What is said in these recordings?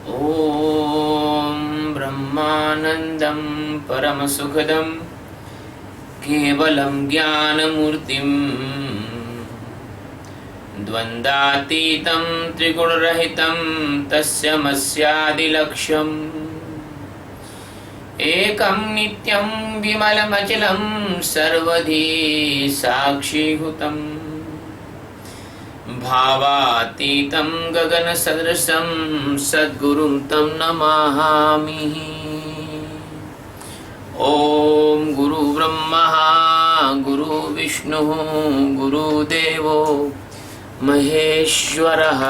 ॐ ब्रह्मानन्दं परमसुखदं केवलं ज्ञानमूर्तिं द्वन्द्वातीतं त्रिगुणरहितं तस्यमस्यादिलक्ष्यम् एकं नित्यं विमलमचलं सर्वधी साक्षीभूतम् भावातीतं गगनसदृशं सद्गुरुं तं नमामि। ॐ गुरुब्रह्मा गुरुविष्णुः गुरुदेवो महेश्वरः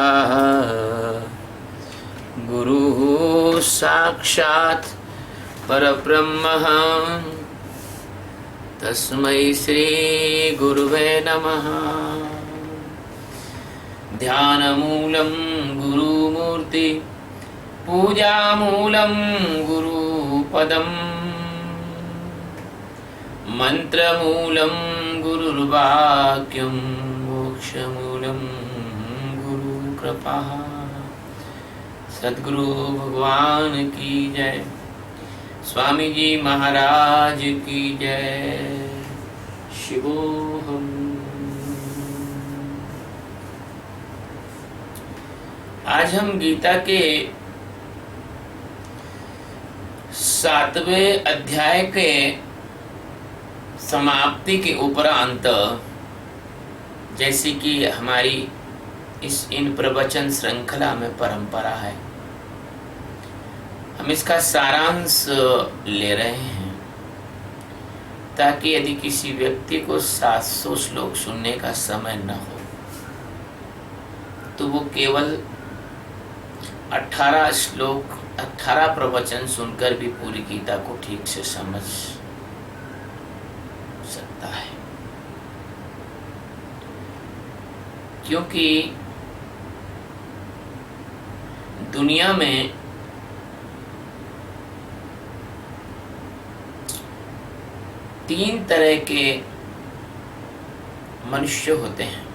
गुरुः साक्षात् परब्रह्मः तस्मै श्री गुरुवे नमः। ध्यानमूलं गुरुमूर्ति पूजामूलं गुरुपदम् मंत्रमूलं गुरुर्वाक्यं मोक्षमूलं गुरुकृपा। सद्गुरु भगवान की जय, स्वामी जी महाराज की जय। शिवोहम। आज हम गीता के 7वें अध्याय के समाप्ति के उपरांत, जैसे कि हमारी इन प्रवचन श्रृंखला में परंपरा है, हम इसका सारांश ले रहे हैं ताकि यदि किसी व्यक्ति को 700 श्लोक सुनने का समय न हो तो वो केवल 18 श्लोक 18 प्रवचन सुनकर भी पूरी गीता को ठीक से समझ सकता है। क्योंकि दुनिया में तीन तरह के मनुष्य होते हैं।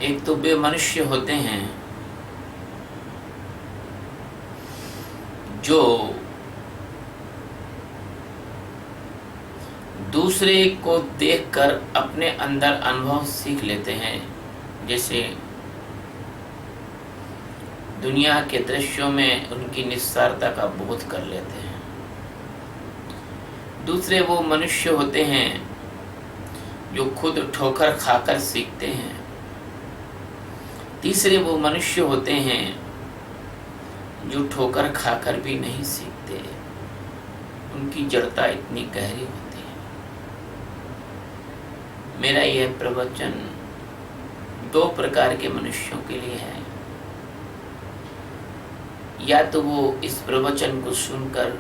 एक तो वे मनुष्य होते हैं जो दूसरे को देखकर अपने अंदर अनुभव सीख लेते हैं, जैसे दुनिया के दृश्यों में उनकी निस्सारता का बोध कर लेते हैं। दूसरे वो मनुष्य होते हैं जो खुद ठोकर खाकर सीखते हैं। तीसरे वो मनुष्य होते हैं जो ठोकर खाकर भी नहीं सीखते, उनकी जड़ता इतनी गहरी होती है। मेरा यह प्रवचन 2 प्रकार के मनुष्यों के लिए है। या तो वो इस प्रवचन को सुनकर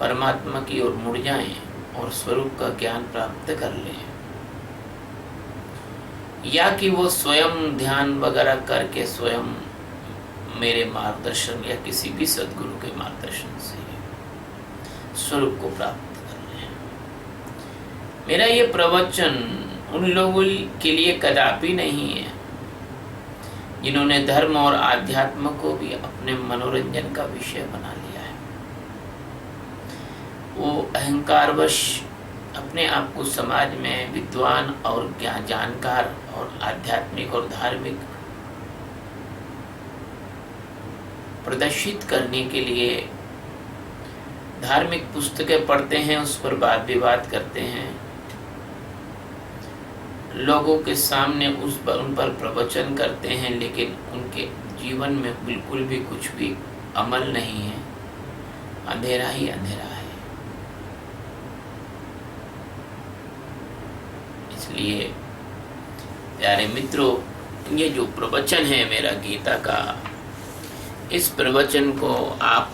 परमात्मा की ओर मुड़ जाएं और स्वरूप का ज्ञान प्राप्त कर लें, या कि वो स्वयं ध्यान वगैरह करके स्वयं मेरे मार्गदर्शन या किसी भी सद्गुरु के मार्गदर्शन से स्वरूप को प्राप्त कर लें। मेरा ये प्रवचन उन लोगों के लिए कदापि नहीं है जिन्होंने धर्म और आध्यात्म को भी अपने मनोरंजन का विषय बना लिया है। वो अहंकारवश अपने आप को समाज में विद्वान और जानकार और आध्यात्मिक और धार्मिक प्रदर्शित करने के लिए धार्मिक पुस्तकें पढ़ते हैं, उस पर वाद विवाद करते हैं, लोगों के सामने उन पर प्रवचन करते हैं, लेकिन उनके जीवन में बिल्कुल भी कुछ भी अमल नहीं है, अंधेरा ही अंधेरा है। इसलिए प्यारे मित्रों, ये जो प्रवचन है मेरा गीता का, इस प्रवचन को आप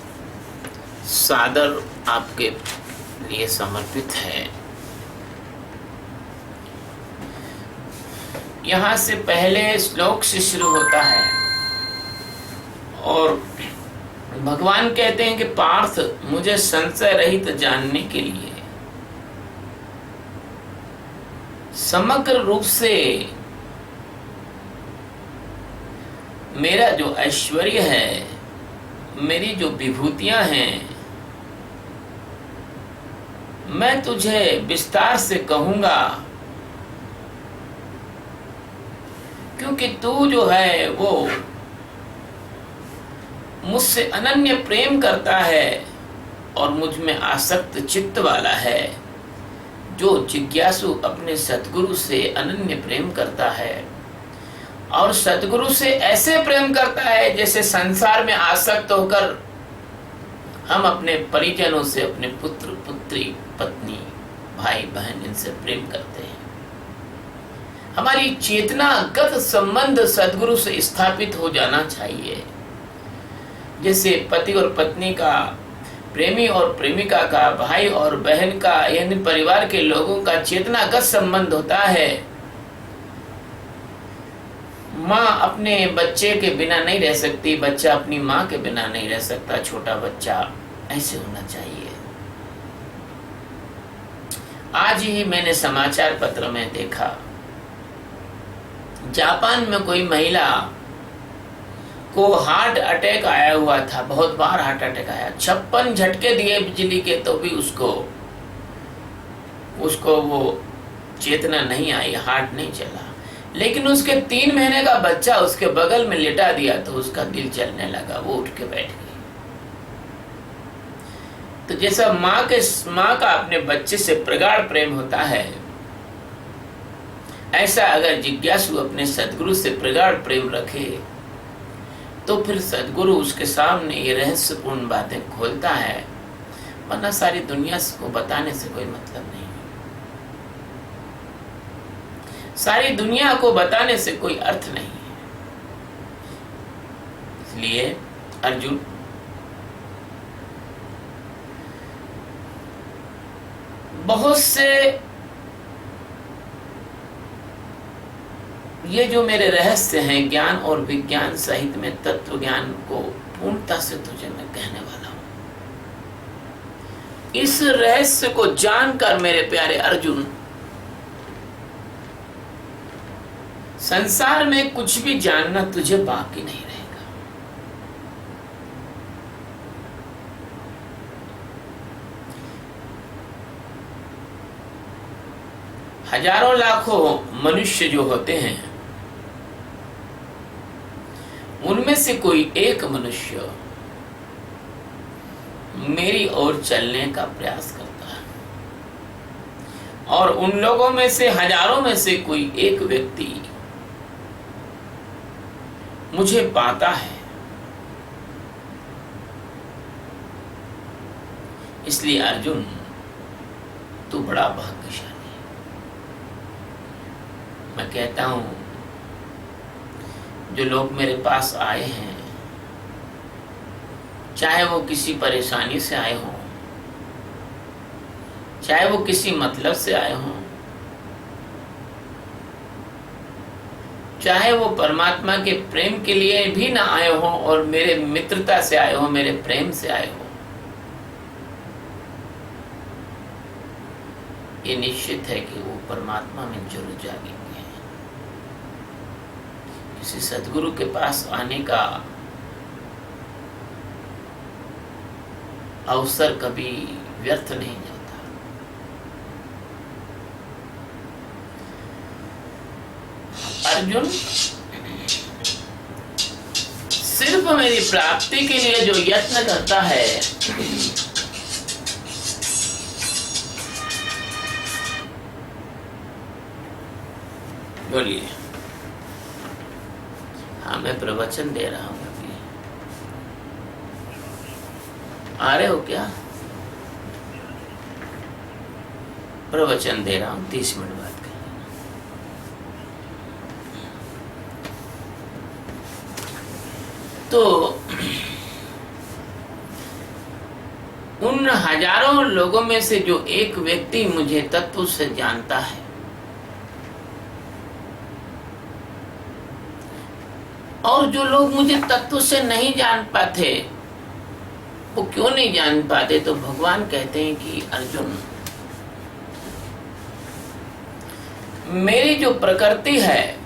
सादर आपके लिए समर्पित है। यहाँ से पहले श्लोक से शुरू होता है और भगवान कहते हैं कि पार्थ, मुझे संशय रहित जानने के लिए समग्र रूप से मेरा जो ऐश्वर्य है, मेरी जो विभूतियां हैं, मैं तुझे विस्तार से कहूंगा, क्योंकि तू जो है वो मुझसे अनन्य प्रेम करता है और मुझ में आसक्त चित्त वाला है। जो जिज्ञासु अपने सतगुरु से अनन्य प्रेम करता है और सतगुरु से ऐसे प्रेम करता है जैसे संसार में आसक्त होकर हम अपने परिजनों से, अपने पुत्र पुत्री, पत्नी, भाई बहन, इनसे प्रेम करते हैं। हमारी चेतनागत संबंध सद्गुरु से स्थापित हो जाना चाहिए। जैसे पति और पत्नी का, प्रेमी और प्रेमिका का, भाई और बहन का, यानी परिवार के लोगों का चेतनागत संबंध होता है। माँ अपने बच्चे के बिना नहीं रह सकती, बच्चा अपनी माँ के बिना नहीं रह सकता, छोटा बच्चा, ऐसे होना चाहिए। आज ही मैंने समाचार पत्र में देखा, जापान में कोई महिला को हार्ट अटैक आया हुआ था, बहुत बार हार्ट अटैक आया, 56 झटके दिए बिजली के, तो भी उसको वो चेतना नहीं आई, हार्ट नहीं चला। लेकिन उसके 3 महीने का बच्चा उसके बगल में लेटा दिया तो उसका दिल चलने लगा, वो उठ के बैठ गई। तो जैसा माँ का अपने बच्चे से प्रगाढ़ प्रेम होता है, ऐसा अगर जिज्ञासु अपने सद्गुरु से प्रगाढ़ प्रेम रखे तो फिर सद्गुरु उसके सामने ये रहस्यपूर्ण बातें खोलता है, वरना सारी दुनिया को बताने से कोई मतलब नहीं। सारी दुनिया को बताने से कोई अर्थ नहीं है। इसलिए अर्जुन, बहुत से ये जो मेरे रहस्य हैं, ज्ञान और विज्ञान सहित में तत्व ज्ञान को पूर्णता से तुझे मैं कहने वाला हूं। इस रहस्य को जानकर मेरे प्यारे अर्जुन, संसार में कुछ भी जानना तुझे बाकी नहीं रहेगा। हजारों लाखों मनुष्य जो होते हैं, उनमें से कोई एक मनुष्य मेरी ओर चलने का प्रयास करता है, और उन लोगों में से, हजारों में से कोई एक व्यक्ति मुझे पाता है। इसलिए अर्जुन, तू बड़ा भाग्यशाली है। मैं कहता हूं, जो लोग मेरे पास आए हैं, चाहे वो किसी परेशानी से आए हों, चाहे वो किसी मतलब से आए हों, चाहे वो परमात्मा के प्रेम के लिए भी ना आए हों और मेरे मित्रता से आए हों, मेरे प्रेम से आए हों, ये निश्चित है कि वो परमात्मा में जरूर जागेंगे। किसी सद्गुरु के पास आने का अवसर कभी व्यर्थ नहीं जाता। अर्जुन, सिर्फ मेरी प्राप्ति के लिए जो यत्न करता है, बोलिए। हाँ, मैं प्रवचन दे रहा हूं अभी। आ रहे हो क्या? प्रवचन दे रहा हूं, 30 मिनट बाद कर। तो उन हजारों लोगों में से जो एक व्यक्ति मुझे तत्व से जानता है, और जो लोग मुझे तत्व से नहीं जान पाते, वो क्यों नहीं जान पाते? तो भगवान कहते हैं कि अर्जुन, मेरी जो प्रकृति है,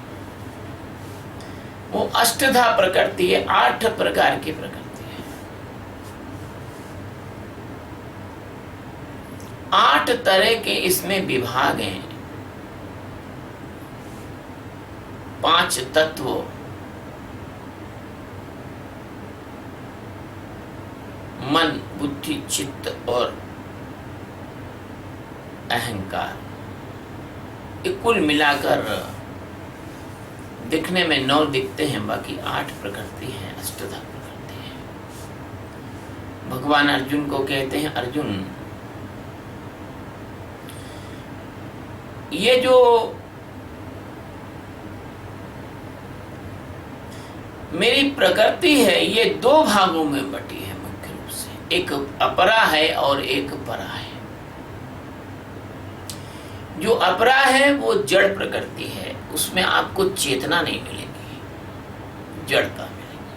वो अष्टधा प्रकृति है, 8 प्रकार की प्रकृति है। 8 तरह के इसमें विभाग हैं। 5 तत्व, मन, बुद्धि, चित्त और अहंकार, ये कुल मिलाकर दिखने में 9 दिखते हैं, बाकी 8 प्रकृति है, अष्टधा प्रकृति है। भगवान अर्जुन को कहते हैं, अर्जुन ये जो मेरी प्रकृति है ये 2 भागों में बटी है मुख्य रूप से, एक अपरा है और एक परा है। जो अपरा है वो जड़ प्रकृति है, उसमें आपको चेतना नहीं मिलेगी, जड़ता मिलेगी।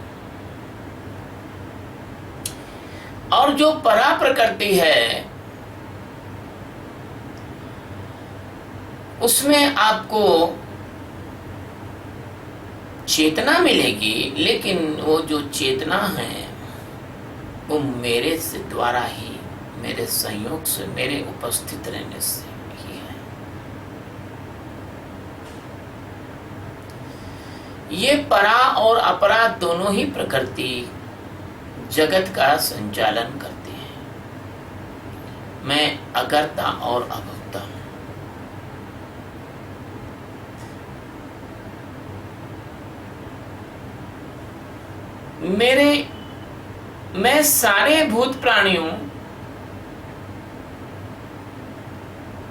और जो परा प्रकृति है उसमें आपको चेतना मिलेगी, लेकिन वो जो चेतना है वो मेरे से द्वारा ही, मेरे संयोग से, मेरे उपस्थित रहने से ही है। ये परा और अपरा दोनों ही प्रकृति जगत का संचालन करती है। मैं अकर्ता और अभोक्ता हूं। मैं सारे भूत प्राणियों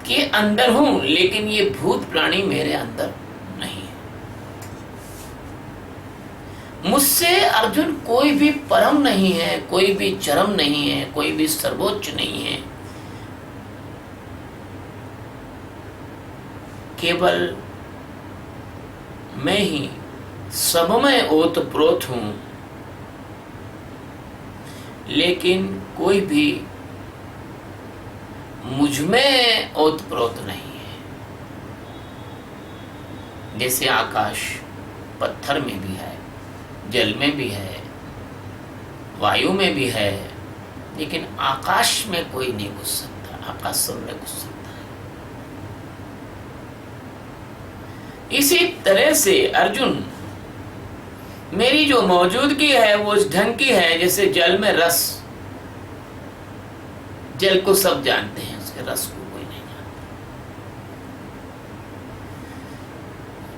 के अंदर हूं, लेकिन ये भूत प्राणी मेरे अंदर नहीं है। मुझसे अर्जुन कोई भी परम नहीं है, कोई भी चरम नहीं है, कोई भी सर्वोच्च नहीं है। केवल मैं ही सब में ओतप्रोत हूं, लेकिन कोई भी मुझ में ओतप्रोत नहीं है। जैसे आकाश पत्थर में भी है, जल में भी है, वायु में भी है, लेकिन आकाश में कोई नहीं घुस सकता, आकाश सब में घुस सकता है। इसी तरह से अर्जुन, मेरी जो मौजूदगी है वो उस ढंग की है जैसे जल में रस, जल को सब जानते हैं, उसके रस को कोई नहीं जानता।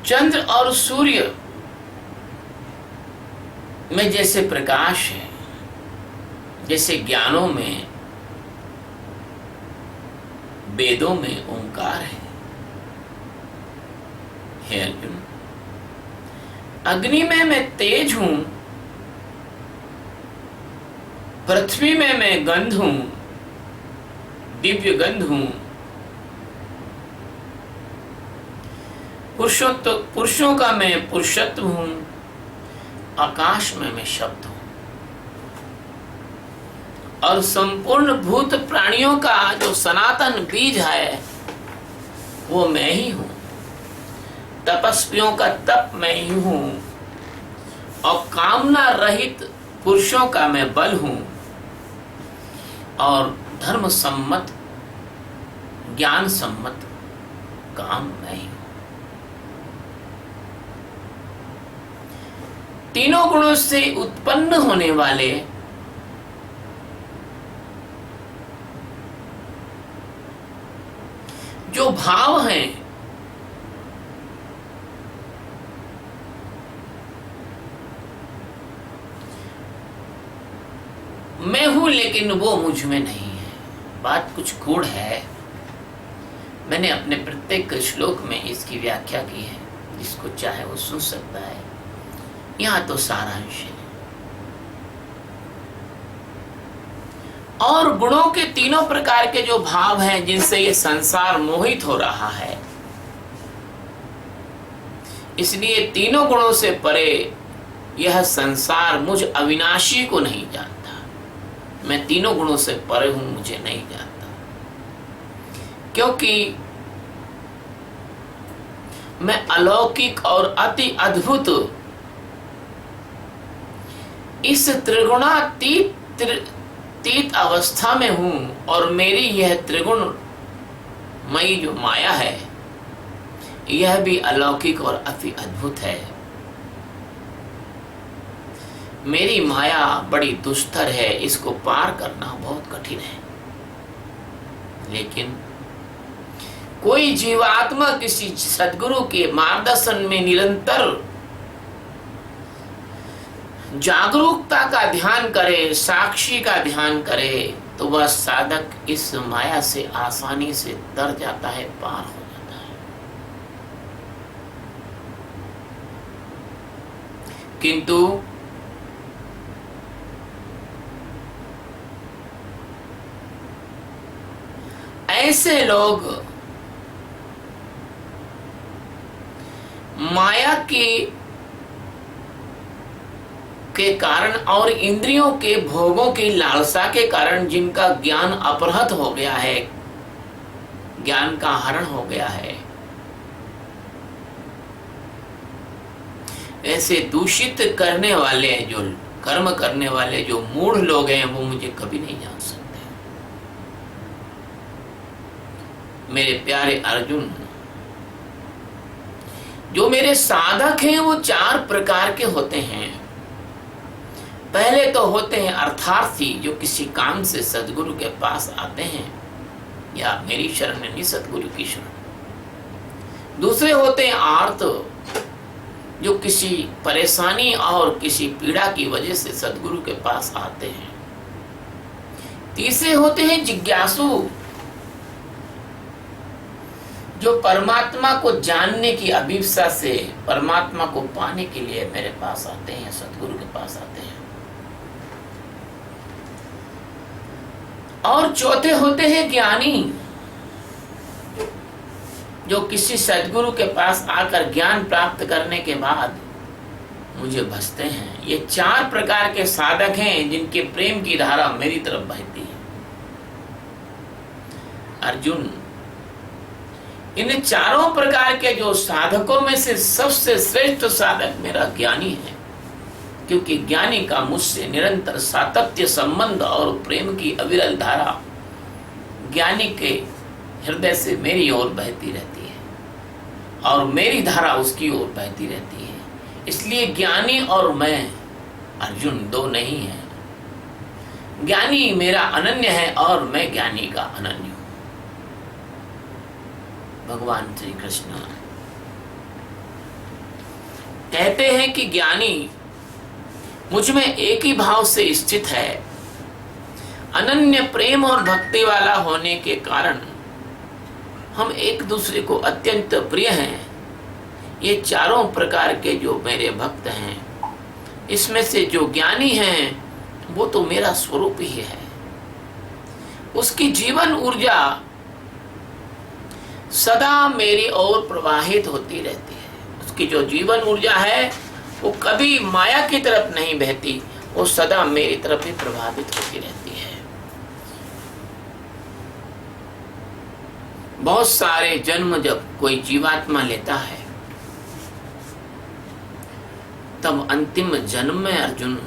चंद्र और सूर्य में जैसे प्रकाश है, जैसे ज्ञानों में, वेदों में ओंकार है। हे अर्जुन, अग्नि में मैं तेज हूं, पृथ्वी में मैं गंध हूं, दिव्य गंध हूं, पुरुषों का मैं पुरुषत्व हूं, आकाश में मैं शब्द हूं, और संपूर्ण भूत प्राणियों का जो सनातन बीज है वो मैं ही हूं। तपस्वियों का तप मैं ही हूं, और कामना रहित पुरुषों का मैं बल हूं, और धर्म सम्मत, ज्ञान सम्मत काम मैं ही हूं। तीनों गुणों से उत्पन्न होने वाले जो भाव हैं, मैं हूं लेकिन वो मुझ में नहीं है। बात कुछ गूढ़ है, मैंने अपने प्रत्येक श्लोक में इसकी व्याख्या की है, जिसको चाहे वो सुन सकता है। यहाँ तो सारांश है। और गुणों के तीनों प्रकार के जो भाव हैं जिनसे ये संसार मोहित हो रहा है, इसलिए तीनों गुणों से परे यह संसार मुझ अविनाशी को नहीं जानता। मैं तीनों गुणों से परे हूं, मुझे नहीं जानता, क्योंकि मैं अलौकिक और अति अद्भुत इस त्रिगुणातीत अवस्था में हूं और मेरी यह त्रिगुणमयी जो माया है यह भी अलौकिक और अति अद्भुत है। मेरी माया बड़ी दुस्तर है, इसको पार करना बहुत कठिन है। लेकिन कोई जीवात्मा किसी सद्गुरु के मार्गदर्शन में निरंतर जागरूकता का ध्यान करे, साक्षी का ध्यान करे, तो वह साधक इस माया से आसानी से तर जाता है, पार हो जाता है। किंतु ऐसे लोग माया के कारण और इंद्रियों के भोगों की लालसा के कारण जिनका ज्ञान अपहृत हो गया है, ज्ञान का हरण हो गया है, ऐसे दूषित करने वाले, जो कर्म करने वाले जो मूढ़ लोग हैं, वो मुझे कभी नहीं जान सकते। मेरे प्यारे अर्जुन, जो मेरे साधक हैं वो चार प्रकार के होते हैं। पहले तो होते हैं अर्थार्थी, जो किसी काम से सद्गुरु के पास आते हैं या मेरी शरण यानी सद्गुरु की शरण। दूसरे होते हैं आर्त, जो किसी परेशानी और किसी पीड़ा की वजह से सद्गुरु के पास आते हैं। तीसरे होते हैं जिज्ञासु, जो परमात्मा को जानने की अभिप्सा से परमात्मा को पाने के लिए मेरे पास आते हैं, सद्गुरु के पास आते हैं। और चौथे होते हैं ज्ञानी, जो किसी सद्गुरु के पास आकर ज्ञान प्राप्त करने के बाद मुझे भजते हैं। ये चार प्रकार के साधक हैं जिनके प्रेम की धारा मेरी तरफ बहती है। अर्जुन, इन चारों प्रकार के जो साधकों में से सबसे श्रेष्ठ साधक मेरा ज्ञानी है, क्योंकि ज्ञानी का मुझसे निरंतर सातत्य संबंध और प्रेम की अविरल धारा ज्ञानी के हृदय से मेरी ओर बहती रहती है और मेरी धारा उसकी ओर बहती रहती है। इसलिए ज्ञानी और मैं अर्जुन दो नहीं है। ज्ञानी मेरा अनन्य है और मैं ज्ञानी का अनन्य हूं। भगवान श्री कृष्ण कहते हैं कि ज्ञानी मुझ में एक ही भाव से स्थित है। अनन्य प्रेम और भक्ति वाला होने के कारण हम एक दूसरे को अत्यंत प्रिय हैं। ये चारों प्रकार के जो मेरे भक्त हैं, इसमें से जो ज्ञानी हैं वो तो मेरा स्वरूप ही है। उसकी जीवन ऊर्जा सदा मेरी ओर प्रवाहित होती रहती है। उसकी जो जीवन ऊर्जा है वो कभी माया की तरफ नहीं बहती, वो सदा मेरी तरफ ही प्रभावित होती रहती है। बहुत सारे जन्म जब कोई जीवात्मा लेता है, तब अंतिम जन्म में अर्जुन,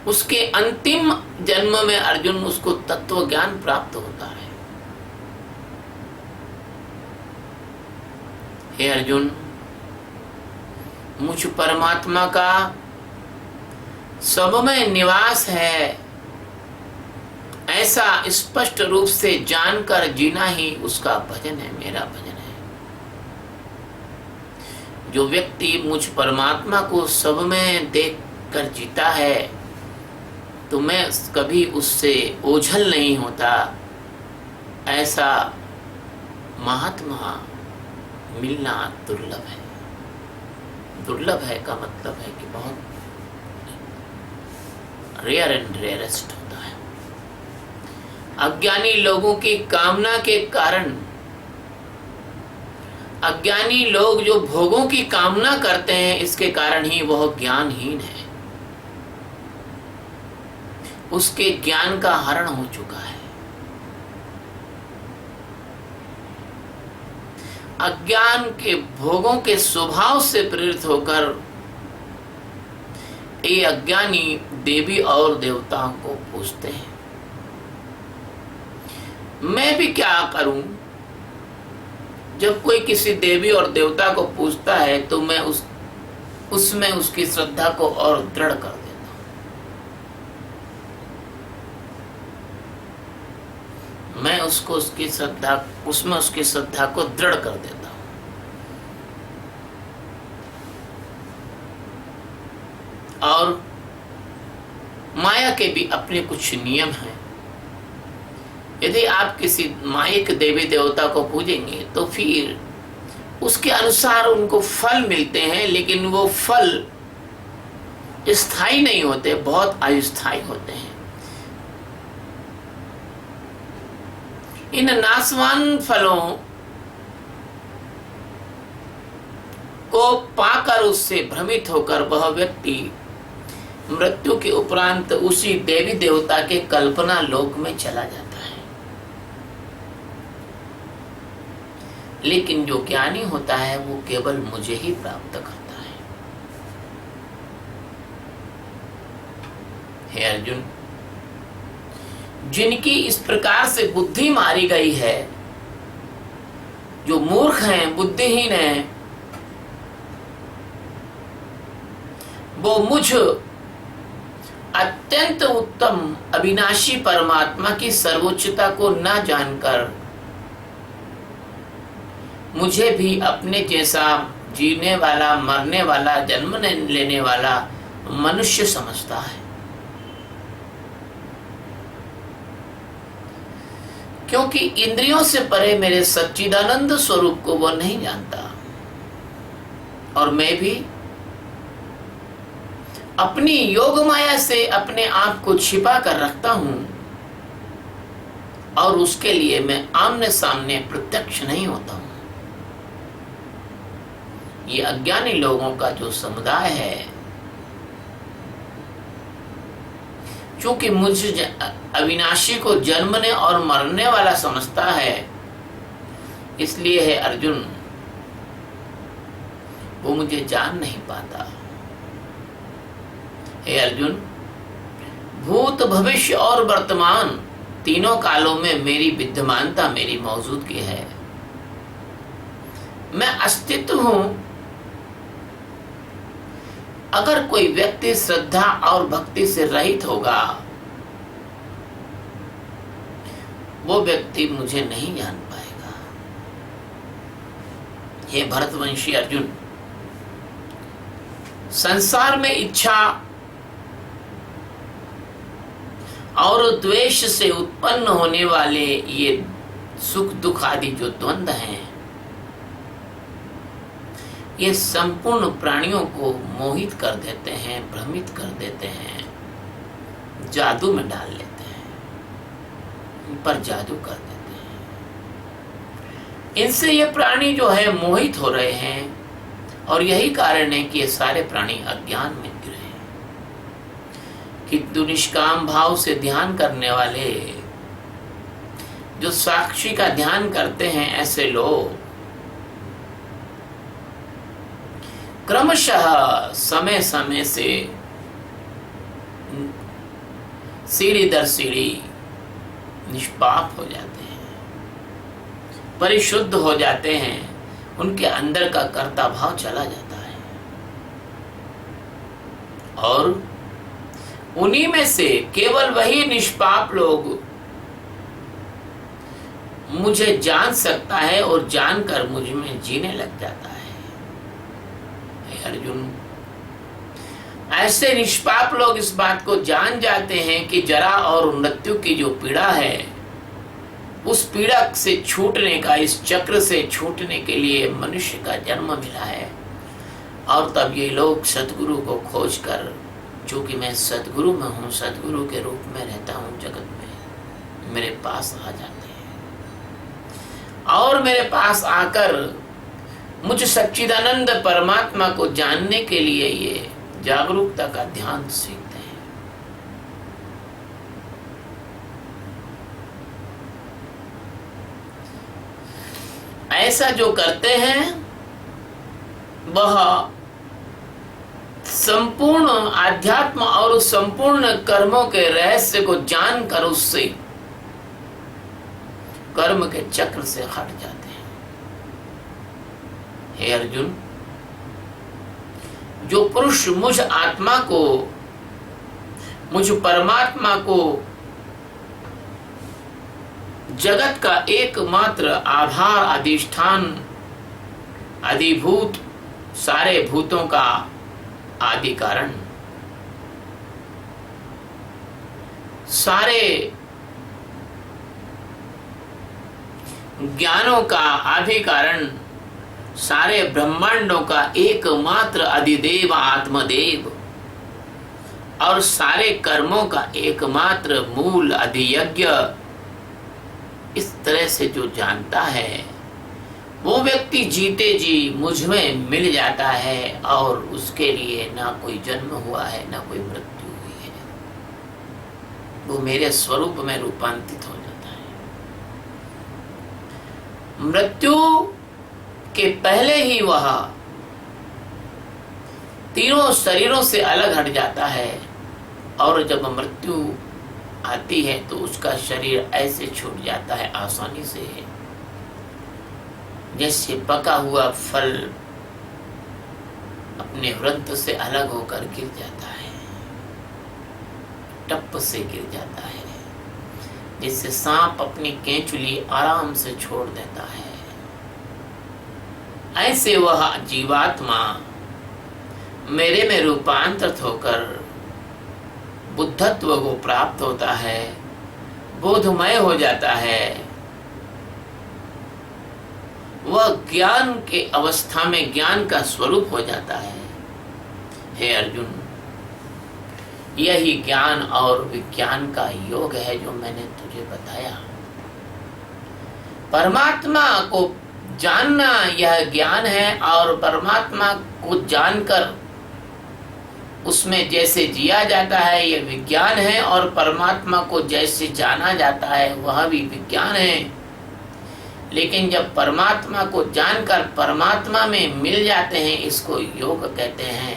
उसके अंतिम जन्म में अर्जुन उसको तत्व ज्ञान प्राप्त होता है। हे अर्जुन, मुझ परमात्मा का सब में निवास है, ऐसा स्पष्ट रूप से जानकर जीना ही उसका भजन है, मेरा भजन है। जो व्यक्ति मुझ परमात्मा को सब में देख कर जीता है, तो मैं कभी उससे ओझल नहीं होता। ऐसा महात्मा मिलना दुर्लभ है। दुर्लभ है का मतलब है कि बहुत रेयर एंड रेयरेस्ट होता है। अज्ञानी लोगों की कामना के कारण, अज्ञानी लोग जो भोगों की कामना करते हैं, इसके कारण ही वह ज्ञानहीन है। उसके ज्ञान का हरण हो चुका है। अज्ञान के भोगों के स्वभाव से प्रेरित होकर ये अज्ञानी देवी और देवताओं को पूजते हैं। मैं भी क्या करूं? जब कोई किसी देवी और देवता को पूजता है तो मैं उसमें उसकी श्रद्धा को और दृढ़ कर देता हूं। मैं उसमें उसकी श्रद्धा को दृढ़ कर देता हूं। और माया के भी अपने कुछ नियम हैं। यदि आप किसी मायिक देवी देवता को पूजेंगे तो फिर उसके अनुसार उनको फल मिलते हैं, लेकिन वो फल स्थायी नहीं होते, बहुत अस्थायी होते हैं। इन नाशवान फलों को पाकर उससे भ्रमित होकर वह व्यक्ति मृत्यु के उपरांत उसी देवी देवता के कल्पना लोक में चला जाता है। लेकिन जो ज्ञानी होता है वो केवल मुझे ही प्राप्त करता है। हे अर्जुन, जिनकी इस प्रकार से बुद्धि मारी गई है, जो मूर्ख हैं, बुद्धिहीन हैं, वो मुझ अत्यंत उत्तम अविनाशी परमात्मा की सर्वोच्चता को न जानकर मुझे भी अपने जैसा जीने वाला, मरने वाला, जन्म लेने वाला मनुष्य समझता है। क्योंकि इंद्रियों से परे मेरे सच्चिदानंद स्वरूप को वो नहीं जानता, और मैं भी अपनी योग माया से अपने आप को छिपा कर रखता हूं, और उसके लिए मैं आमने सामने प्रत्यक्ष नहीं होता हूं। ये अज्ञानी लोगों का जो समुदाय है, चूंकि मुझे अविनाशी को जन्मने और मरने वाला समझता है, इसलिए है अर्जुन, वो मुझे जान नहीं पाता। हे अर्जुन, भूत, भविष्य और वर्तमान तीनों कालों में मेरी विद्यमानता, मेरी मौजूदगी है। मैं अस्तित्व हूं। अगर कोई व्यक्ति श्रद्धा और भक्ति से रहित होगा, वो व्यक्ति मुझे नहीं जान पाएगा। हे भरतवंशी अर्जुन, संसार में इच्छा और द्वेष से उत्पन्न होने वाले ये सुख दुख आदि जो द्वंद्व हैं, ये संपूर्ण प्राणियों को मोहित कर देते हैं, भ्रमित कर देते हैं, जादू में डाल लेते हैं, इन पर जादू कर देते हैं। इनसे ये प्राणी जो है मोहित हो रहे हैं, और यही कारण है कि ये सारे प्राणी अज्ञान में गिरे हैं। किंतु निष्काम भाव से ध्यान करने वाले, जो साक्षी का ध्यान करते हैं, ऐसे लोग क्रमशः समय समय से सीढ़ी दर सीढ़ी निष्पाप हो जाते हैं, परिशुद्ध हो जाते हैं, उनके अंदर का कर्ता भाव चला जाता है, और उन्हीं में से केवल वही निष्पाप लोग मुझे जान सकता है, और जानकर मुझ में जीने लग जाता है। अर्जुन, ऐसे निष्पाप लोग इस बात को जान जाते हैं कि जरा और मृत्यु की जो पीड़ा है, उस पीड़ा से छूटने का, इस चक्र से छूटने के लिए मनुष्य का जन्म मिला है। और तब ये लोग सद्गुरु को खोजकर, चूंकि मैं सद्गुरु में हूँ, सद्गुरु के रूप में रहता हूँ जगत में, मेरे पास आ जाते हैं, और मेरे पास आकर मुझ सच्चिदानंद परमात्मा को जानने के लिए ये जागरूकता का ध्यान सीखते हैं। ऐसा जो करते हैं वह संपूर्ण आध्यात्म और उस संपूर्ण कर्मों के रहस्य को जानकर उससे कर्म के चक्र से हट जाते हैं। हे अर्जुन, जो पुरुष मुझ आत्मा को, मुझ परमात्मा को जगत का एकमात्र आधार, अधिष्ठान, अधिभूत, सारे भूतों का आदि कारण, सारे ज्ञानों का आदि कारण, सारे ब्रह्मांडों का एकमात्र अधिदेव आत्मदेव और सारे कर्मों का एकमात्र मूल अधियज्ञ, इस तरह से जो जानता है वो व्यक्ति जीते जी मुझ में मिल जाता है और उसके लिए ना कोई जन्म हुआ है ना कोई मृत्यु हुई है। वो मेरे स्वरूप में रूपांतरित हो जाता है। मृत्यु के पहले ही वह तीनों शरीरों से अलग हट जाता है और जब मृत्यु आती है तो उसका शरीर ऐसे छूट जाता है आसानी से, जैसे पका हुआ फल अपने वृंत से अलग होकर गिर जाता है, टप से गिर जाता है, जिससे सांप अपनी केंचुली आराम से छोड़ देता है। ऐसे वह जीवात्मा मेरे में रूपांतरित होकर बुद्धत्व को प्राप्त होता है, बोधमय हो जाता है। वह ज्ञान के अवस्था में ज्ञान का स्वरूप हो जाता है। हे अर्जुन, यही ज्ञान और विज्ञान का योग है जो मैंने तुझे बताया। परमात्मा को जानना यह ज्ञान है और परमात्मा को जानकर उसमें जैसे जिया जाता है यह विज्ञान है, और परमात्मा को जैसे जाना जाता है वह भी विज्ञान है। लेकिन जब परमात्मा को जानकर परमात्मा में मिल जाते हैं, इसको योग कहते हैं।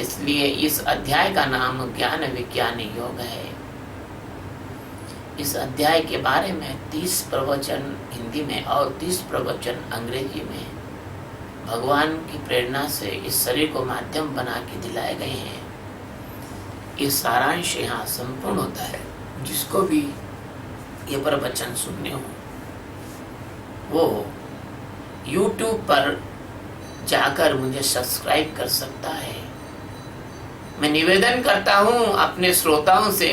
इसलिए इस अध्याय का नाम ज्ञान विज्ञान योग है। इस अध्याय के बारे में 30 प्रवचन हिंदी में और 30 प्रवचन अंग्रेजी में भगवान की प्रेरणा से इस शरीर को माध्यम बना के दिलाए गए हैं। ये सारांश यहाँ संपूर्ण होता है। जिसको भी ये प्रवचन सुनने हो वो YouTube पर जाकर मुझे सब्सक्राइब कर सकता है। मैं निवेदन करता हूँ अपने श्रोताओं से